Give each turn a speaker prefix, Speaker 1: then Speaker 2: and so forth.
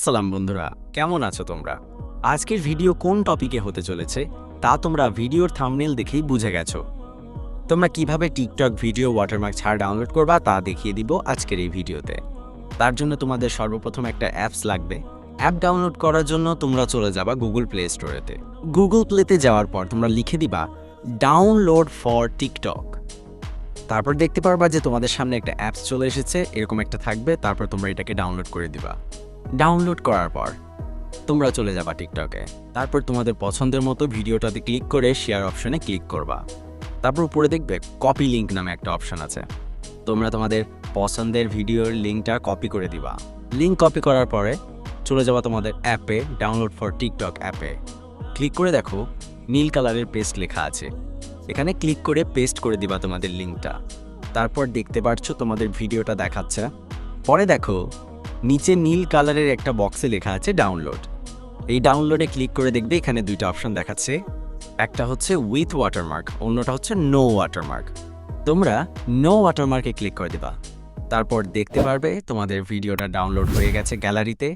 Speaker 1: আসসালাম বন্ধুরা, কেমন আছো তোমরা? আজকের ভিডিও কোন টপিকে হতে চলেছে তা তোমরা ভিডিওর থাম্বনেল দেখেই বুঝে গেছো। তোমরা কিভাবে টিকটক ভিডিও ওয়াটারমার্ক ছাড়া ডাউনলোড করবা তা দেখিয়ে দিব আজকের এই ভিডিওতে। তার জন্য তোমাদের সর্বপ্রথম একটা অ্যাপস লাগবে। অ্যাপ ডাউনলোড করার জন্য তোমরা চলে যাবা গুগল প্লে স্টোরেতে। গুগল প্লেতে যাওয়ার পর তোমরা লিখে দিবা ডাউনলোড ফর টিকটক। তারপর দেখতে পারবা যে তোমাদের সামনে একটা অ্যাপস চলে এসেছে, এরকম একটা থাকবে। তারপর তোমরা এটাকে ডাউনলোড করে দিবা। ডাউনলোড করার পর তোমরা চলে যাবা টিকটকে। তারপর তোমাদের পছন্দের মতো ভিডিওটাতে ক্লিক করে শেয়ার অপশনে ক্লিক করবা। তারপর উপরে দেখবে কপি লিঙ্ক নামে একটা অপশন আছে। তোমরা তোমাদের পছন্দের ভিডিওর লিঙ্কটা কপি করে দিবা। লিঙ্ক কপি করার পরে চলে যাবা তোমাদের অ্যাপে, ডাউনলোড ফর টিকটক অ্যাপে ক্লিক করে দেখো নীল কালারের পেস্ট লেখা আছে। এখানে ক্লিক করে পেস্ট করে দিবা তোমাদের লিঙ্কটা। তারপর দেখতে পাচ্ছ তোমাদের ভিডিওটা দেখাচ্ছে। পরে দেখো নিচে নীল কালারের একটা বক্সে লেখা আছে ডাউনলোড। এই ডাউনলোডে ক্লিক করে দেখবে এখানে দুইটা অপশন দেখাচ্ছে, একটা হচ্ছে উইথ ওয়াটারমার্ক, অন্যটা হচ্ছে নো ওয়াটারমার্ক। তোমরা নো ওয়াটারমার্কে ক্লিক করে দিবা। তারপর দেখতে পারবে তোমাদের ভিডিওটা ডাউনলোড হয়ে গেছে গ্যালারিতে।